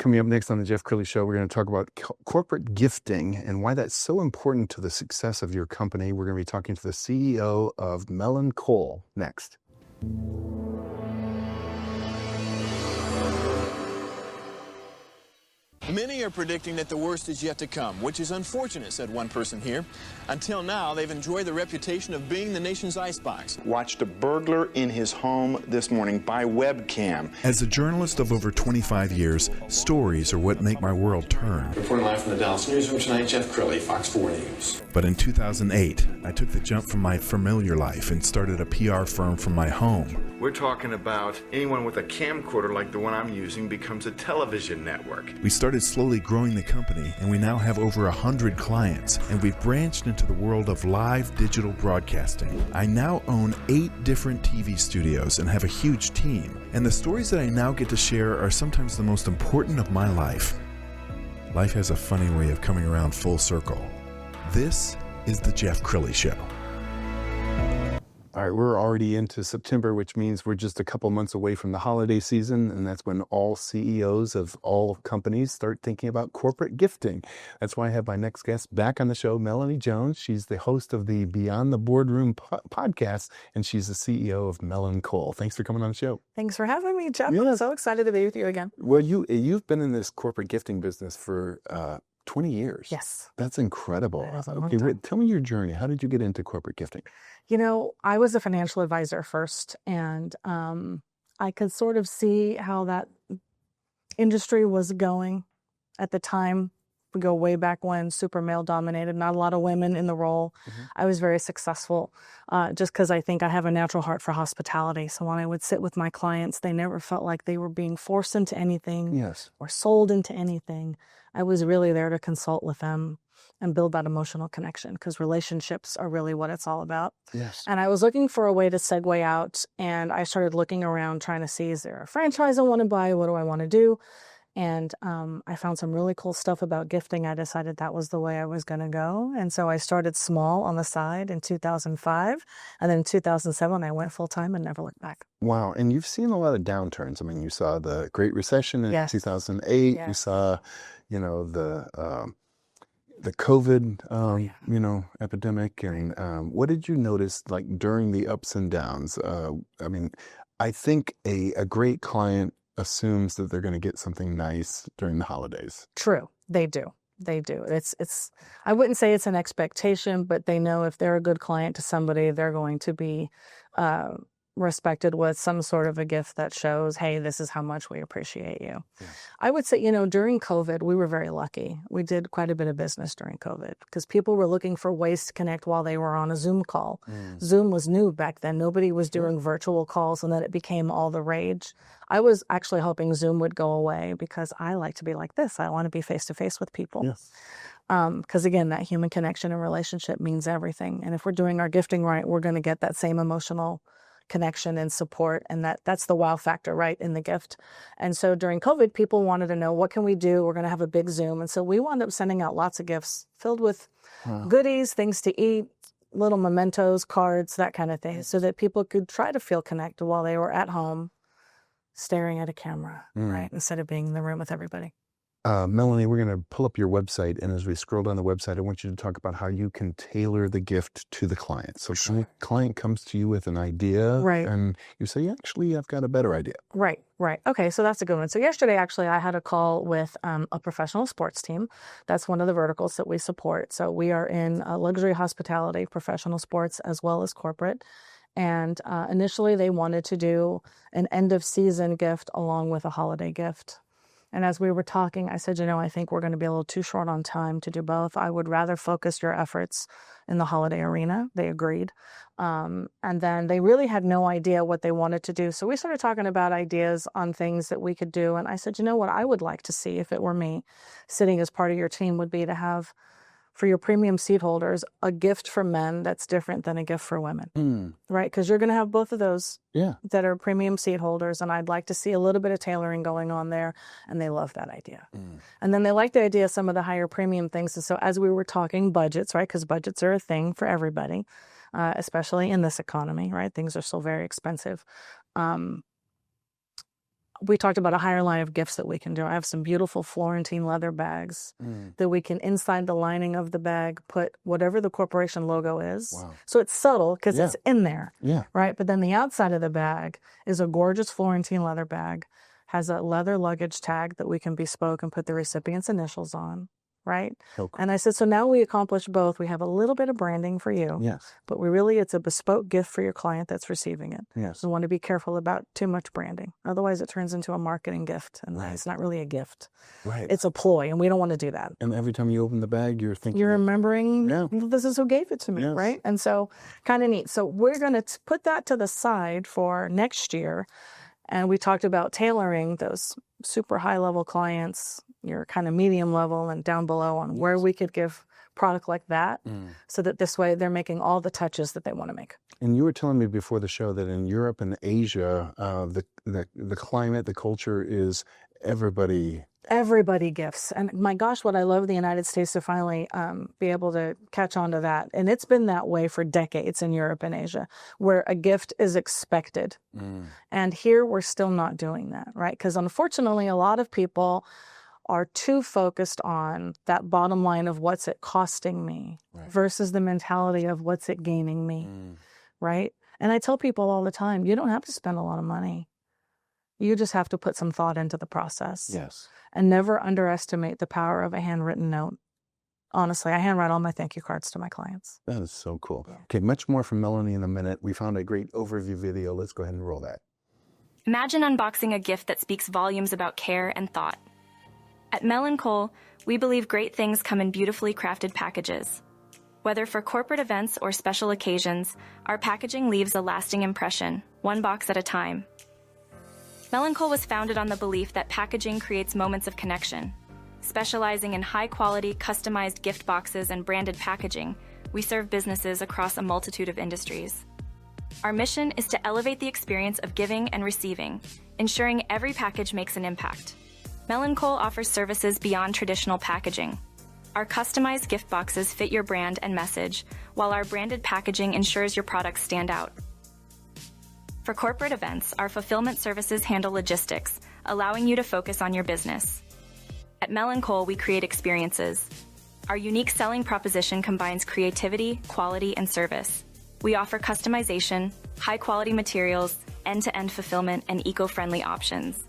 Coming up next on the Jeff Crilley Show, we're going to talk about corporate gifting and why that's so important to the success of your company. We're going to be talking to the CEO of MelanCole next. Many are predicting that the worst is yet to come, which is unfortunate, said one person here. Until now, they've enjoyed the reputation of being the nation's icebox. Watched a burglar in his home this morning by webcam. As a journalist of over 25 years, stories are what make my world turn. Reporting live from the Dallas newsroom tonight, Jeff Crilley, Fox 4 News. But in 2008, I took the jump from my familiar life and started a PR firm from my home. We're talking about anyone with a camcorder like the one I'm using becomes a television network. We started slowly growing the company, and we now have over 100 clients, and we've branched into the world of live digital broadcasting. I now own 8 different TV studios and have a huge team, and the stories that I now get to share are sometimes the most important of my life. Life has a funny way of coming around full circle. This is the Jeff Crilley Show. All right, we're already into September, which means we're just a couple months away from the holiday season, and that's when all CEOs of all companies start thinking about corporate gifting. That's why I have my next guest back on the show, Melanie Jones. She's the host of the Beyond the Boardroom podcast, and she's the CEO of MelanCole. Thanks for coming on the show. Thanks for having me, Jeff. Yes. I'm so excited to be with you again. Well, you've been in this corporate gifting business for 20 years. Yes. That's incredible. That is a long Okay, time. tell me your journey. How did you get into corporate gifting? You know, I was a financial advisor first, and I could sort of see how that industry was going at the time. We go way back when, super male dominated, not a lot of women in the role. Mm-hmm. I was very successful just because I think I have a natural heart for hospitality. So when I would sit with my clients, they never felt like they were being forced into anything Yes. or sold into anything. I was really there to consult with them and build that emotional connection, because relationships are really what it's all about. Yes. And I was looking for a way to segue out, and I started looking around trying to see, is there a franchise I want to buy? What do I want to do? And I found some really cool stuff about gifting. I decided that was the way I was going to go. And so I started small on the side in 2005. And then in 2007, I went full time and never looked back. Wow. And you've seen a lot of downturns. I mean, you saw the Great Recession in Yes. 2008. Yes. You saw, the COVID, epidemic. And what did you notice, like, during the ups and downs? I think a great client assumes that they're going to get something nice during the holidays. True. They do. They do. It's. I wouldn't say it's an expectation, but they know if they're a good client to somebody, they're going to be respected with some sort of a gift that shows, hey, this is how much we appreciate you. Yeah. I would say, during COVID, we were very lucky. We did quite a bit of business during COVID because people were looking for ways to connect while they were on a Zoom call. Zoom was new back then. Nobody was doing virtual calls, and then it became all the rage. I was actually hoping Zoom would go away because I like to be like this. I want to be face-to-face with people. Yes. Because again, that human connection and relationship means everything. And if we're doing our gifting right, we're going to get that same emotional connection and support, and that's the wow factor, right, in the gift. And so during COVID, people wanted to know, what can we do? We're going to have a big Zoom. And so we wound up sending out lots of gifts filled with goodies, things to eat, little mementos, cards, that kind of thing, so that people could try to feel connected while they were at home staring at a camera, right, instead of being in the room with everybody. Melanie, we're going to pull up your website, and as we scroll down the website, I want you to talk about how you can tailor the gift to the client. So the client comes to you with an idea, Right. and you say, actually, I've got a better idea. Right. Okay, so that's a good one. So yesterday, actually, I had a call with a professional sports team. That's one of the verticals that we support. So we are in luxury hospitality, professional sports, as well as corporate. And initially, they wanted to do an end-of-season gift along with a holiday gift. And as we were talking, I said, I think we're going to be a little too short on time to do both. I would rather focus your efforts in the holiday arena. They agreed. And then they really had no idea what they wanted to do. So we started talking about ideas on things that we could do. And I said, what I would like to see, if it were me, sitting as part of your team, would be to have, for your premium seat holders, a gift for men that's different than a gift for women, right? Because you're going to have both of those that are premium seat holders, and I'd like to see a little bit of tailoring going on there, and they love that idea. And then they like the idea of some of the higher premium things. And so as we were talking budgets, right, because budgets are a thing for everybody, especially in this economy, right? Things are still very expensive. we talked about a higher line of gifts that we can do. I have some beautiful Florentine leather bags that we can, inside the lining of the bag, put whatever the corporation logo is. Wow. So it's subtle because Yeah. it's in there, Yeah. right? But then the outside of the bag is a gorgeous Florentine leather bag, has a leather luggage tag that we can bespoke and put the recipient's initials on, right? So cool. And I said, so now we accomplish both. We have a little bit of branding for you, Yes. but it's a bespoke gift for your client that's receiving it. Yes. So we want to be careful about too much branding. Otherwise, it turns into a marketing gift, and Right. it's not really a gift. Right. It's a ploy, and we don't want to do that. And every time you open the bag, you're thinking, You're remembering, Yeah. this is who gave it to me, Yes. right? And so kind of neat. So we're going to put that to the side for next year. And we talked about tailoring those super high-level clients, your kind of medium level and down below, on where we could give product like that, so that this way they're making all the touches that they want to make. And you were telling me before the show that in Europe and Asia, the climate, the culture is everybody. Everybody gifts. And my gosh, what I love the United States to finally be able to catch on to that. And it's been that way for decades in Europe and Asia, where a gift is expected. And here we're still not doing that, right? Because unfortunately, a lot of people are too focused on that bottom line of what's it costing me versus the mentality of what's it gaining me, right? And I tell people all the time, you don't have to spend a lot of money. You just have to put some thought into the process. Yes. And never underestimate the power of a handwritten note. Honestly, I handwrite all my thank you cards to my clients. That is so cool. Okay, much more from Melanie in a minute. We found a great overview video. Let's go ahead and roll that. Imagine unboxing a gift that speaks volumes about care and thought. At MelanCole, we believe great things come in beautifully crafted packages. Whether for corporate events or special occasions, our packaging leaves a lasting impression, one box at a time. MelanCole was founded on the belief that packaging creates moments of connection. Specializing in high-quality, customized gift boxes and branded packaging, we serve businesses across a multitude of industries. Our mission is to elevate the experience of giving and receiving, ensuring every package makes an impact. MelanCole offers services beyond traditional packaging. Our customized gift boxes fit your brand and message, while our branded packaging ensures your products stand out. For corporate events, our fulfillment services handle logistics, allowing you to focus on your business. At MelanCole, we create experiences. Our unique selling proposition combines creativity, quality, and service. We offer customization, high-quality materials, end-to-end fulfillment, and eco-friendly options.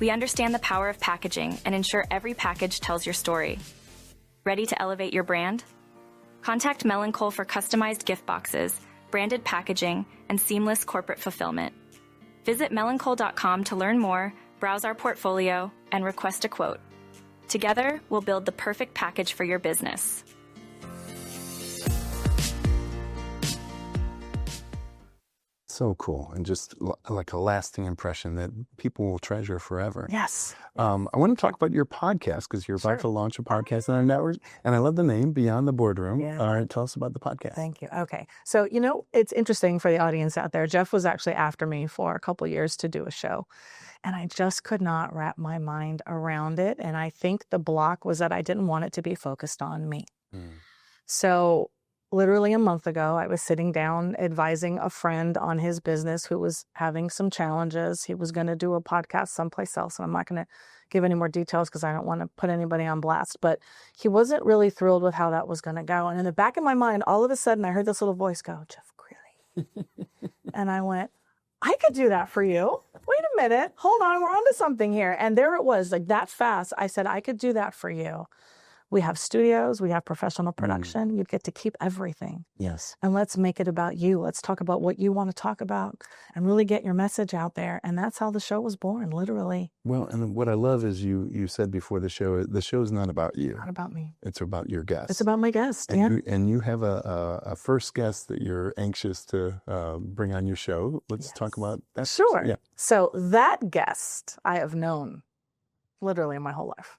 We understand the power of packaging and ensure every package tells your story. Ready to elevate your brand? Contact MelanCole for customized gift boxes, branded packaging, and seamless corporate fulfillment. Visit melancole.com to learn more, browse our portfolio, and request a quote. Together, we'll build the perfect package for your business. So cool. And just like a lasting impression that people will treasure forever. Yes. I want to talk about your podcast because you're about to launch a podcast on our network. And I love the name, Beyond the Boardroom. Yeah. All right, tell us about the podcast. Thank you. Okay. So, it's interesting for the audience out there. Jeff was actually after me for a couple years to do a show. And I just could not wrap my mind around it. And I think the block was that I didn't want it to be focused on me. So literally a month ago, I was sitting down advising a friend on his business who was having some challenges. He was going to do a podcast someplace else, and I'm not going to give any more details because I don't want to put anybody on blast, but he wasn't really thrilled with how that was going to go. And in the back of my mind, all of a sudden, I heard this little voice go, Jeff Crilley. And I went, I could do that for you. Wait a minute. Hold on. We're onto something here. And there it was, like that fast. I said, I could do that for you. We have studios, we have professional production. You'd get to keep everything. Yes. And let's make it about you. Let's talk about what you want to talk about and really get your message out there. And that's how the show was born, literally. Well, and what I love is you said before the show is not about you. Not about me. It's about your guest. It's about my guest, And you have a first guest that you're anxious to bring on your show. Let's talk about that. Sure. Yeah. So that guest I have known literally my whole life.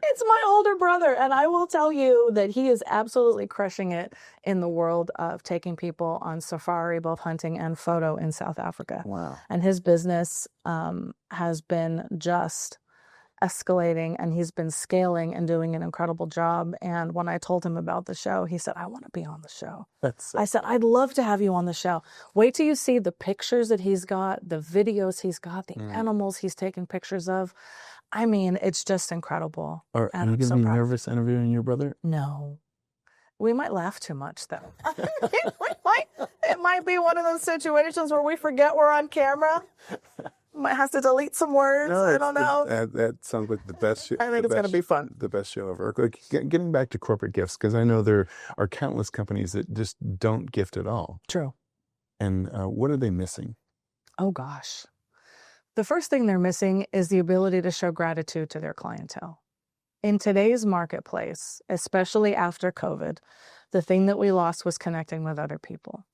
It's my older brother, and I will tell you that he is absolutely crushing it in the world of taking people on safari, both hunting and photo in South Africa. Wow. And his business has been just escalating, and he's been scaling and doing an incredible job. And when I told him about the show, he said, I want to be on the show. I said, I'd love to have you on the show. Wait till you see the pictures that he's got, the videos he's got, the animals he's taken pictures of. I mean, it's just incredible. Are you going to be nervous interviewing your brother? No. We might laugh too much, though. It might be one of those situations where we forget we're on camera. Might have to delete some words. I don't know. That sounds like the best show. I think it's going to be fun. The best show ever. Getting back to corporate gifts, because I know there are countless companies that just don't gift at all. True. And what are they missing? Oh, gosh. The first thing they're missing is the ability to show gratitude to their clientele. In today's marketplace, especially after COVID, the thing that we lost was connecting with other people.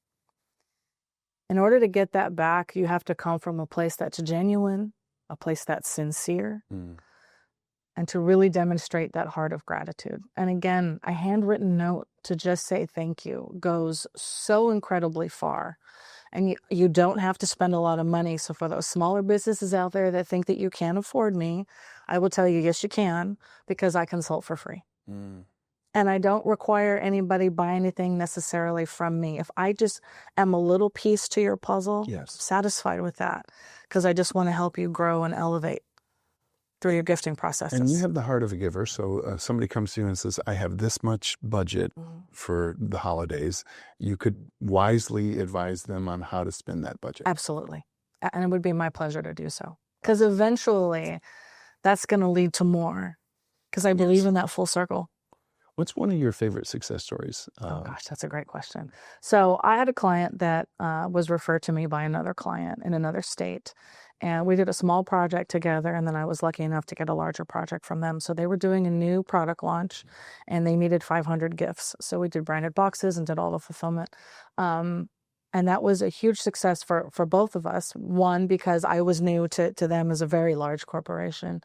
In order to get that back, you have to come from a place that's genuine, a place that's sincere, and to really demonstrate that heart of gratitude. And again, a handwritten note to just say thank you goes so incredibly far. And you don't have to spend a lot of money. So for those smaller businesses out there that think that you can't afford me, I will tell you, yes, you can, because I consult for free. And I don't require anybody buy anything necessarily from me. If I just am a little piece to your puzzle, I'm satisfied with that, because I just want to help you grow and elevate through your gifting processes. And you have the heart of a giver. So somebody comes to you and says, I have this much budget for the holidays. You could wisely advise them on how to spend that budget. Absolutely. And it would be my pleasure to do so, because eventually that's going to lead to more, because I believe in that full circle. What's one of your favorite success stories? Oh, gosh, that's a great question. So I had a client that was referred to me by another client in another state. And we did a small project together, and then I was lucky enough to get a larger project from them. So they were doing a new product launch, and they needed 500 gifts. So we did branded boxes and did all the fulfillment. And that was a huge success for both of us. One, because I was new to them as a very large corporation.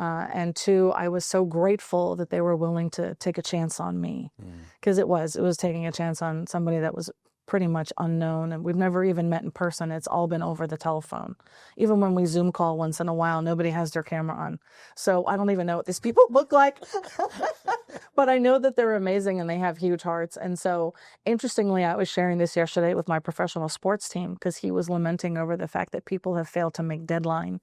And two, I was so grateful that they were willing to take a chance on me, because it was taking a chance on somebody that was pretty much unknown, and we've never even met in person. It's all been over the telephone. Even when we Zoom call once in a while, nobody has their camera on. So I don't even know what these people look like, but I know that they're amazing and they have huge hearts. And so interestingly, I was sharing this yesterday with my professional sports team, because he was lamenting over the fact that people have failed to make deadline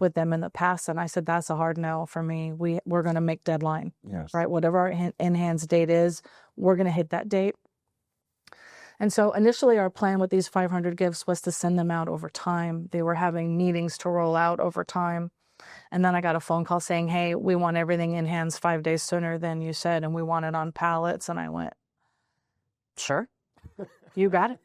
with them in the past. And I said, that's a hard no for me. We're going to make deadline, right? Whatever our in-hands date is, we're going to hit that date. And so initially our plan with these 500 gifts was to send them out over time. They were having meetings to roll out over time. And then I got a phone call saying, hey, we want everything in hands 5 days sooner than you said, and we want it on pallets. And I went, sure, you got it.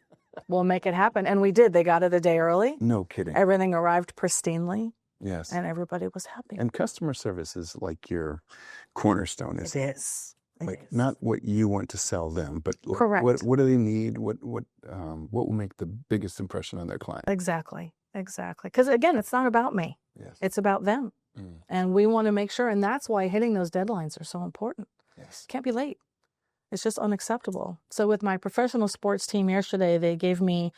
We'll make it happen. And we did. They got it a day early. No kidding. Everything arrived pristinely. Yes. And everybody was happy. And customer service is like your cornerstone. It is. Like not what you want to sell them, but correct. What do they need? What will make the biggest impression on their client? Exactly. Because again, it's not about me. Yes. It's about them. And we want to make sure, and that's why hitting those deadlines are so important. Yes. Can't be late. It's just unacceptable. So with my professional sports team yesterday, they gave me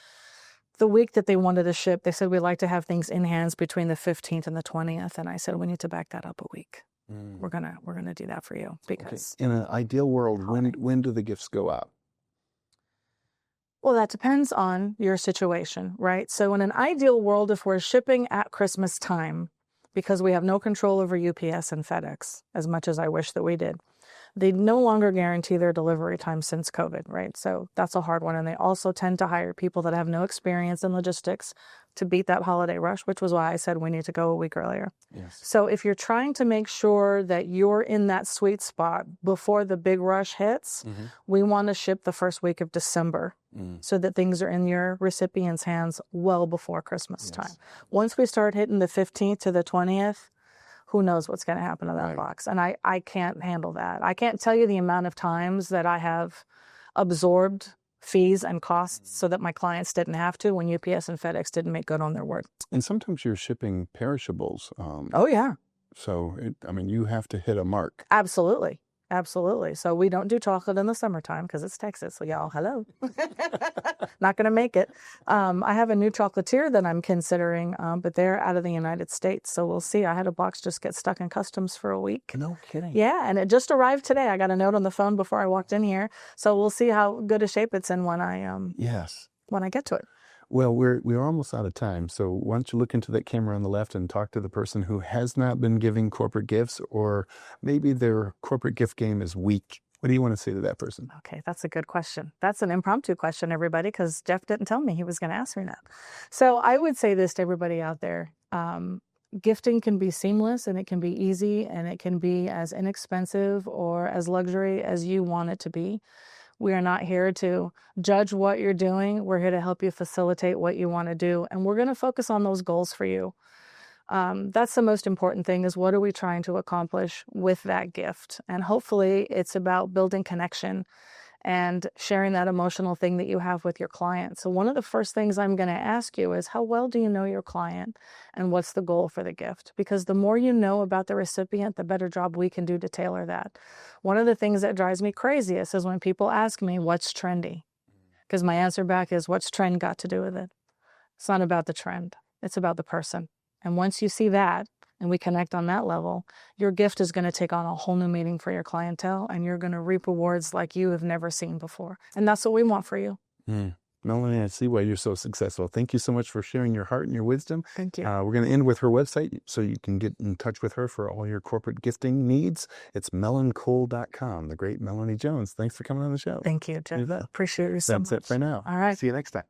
the week that they wanted to ship. They said, we'd like to have things in hands between the 15th and the 20th. And I said, we need to back that up a week. We're gonna do that for you, because in an ideal world, when do the gifts go out? Well, that depends on your situation, right? So in an ideal world, if we're shipping at Christmas time, because we have no control over UPS and FedEx, as much as I wish that we did, they no longer guarantee their delivery time since COVID, right? So that's a hard one. And they also tend to hire people that have no experience in logistics to beat that holiday rush, which was why I said we need to go a week earlier. Yes. So if you're trying to make sure that you're in that sweet spot before the big rush hits, we want to ship the first week of December so that things are in your recipient's hands well before Christmas time. Once we start hitting the 15th to the 20th, who knows what's going to happen to that box. And I can't handle that. I can't tell you the amount of times that I have absorbed fees and costs so that my clients didn't have to, when UPS and FedEx didn't make good on their word. And sometimes you're shipping perishables. Oh, yeah. So, you have to hit a mark. Absolutely. Absolutely. So we don't do chocolate in the summertime because it's Texas. So y'all, hello. Not going to make it. I have a new chocolatier that I'm considering, but they're out of the United States. So we'll see. I had a box just get stuck in customs for a week. No kidding. Yeah, and it just arrived today. I got a note on the phone before I walked in here. So we'll see how good a shape it's in when I Yes. when I get to it. Well, we're almost out of time. So why don't you look into that camera on the left and talk to the person who has not been giving corporate gifts, or maybe their corporate gift game is weak. What do you want to say to that person? Okay, that's a good question. That's an impromptu question, everybody, because Jeff didn't tell me he was going to ask me that. So I would say this to everybody out there. Gifting can be seamless, and it can be easy, and it can be as inexpensive or as luxury as you want it to be. We are not here to judge what you're doing. We're here to help you facilitate what you want to do. And we're going to focus on those goals for you. That's the most important thing, is what are we trying to accomplish with that gift? And hopefully it's about building connection and sharing that emotional thing that you have with your client. So one of the first things I'm going to ask you is, how well do you know your client, and what's the goal for the gift? Because the more you know about the recipient, the better job we can do to tailor that. One of the things that drives me craziest is when people ask me, what's trendy? Because my answer back is, what's trend got to do with it? It's not about the trend. It's about the person. And once you see that, and we connect on that level, your gift is going to take on a whole new meaning for your clientele, and you're going to reap rewards like you have never seen before. And that's what we want for you. Melanie, I see why you're so successful. Thank you so much for sharing your heart and your wisdom. Thank you. We're going to end with her website so you can get in touch with her for all your corporate gifting needs. It's MelanCole.com. The great Melanie Jones. Thanks for coming on the show. Thank you, Jeff. You bet. Appreciate you so much. That's it for now. All right. See you next time.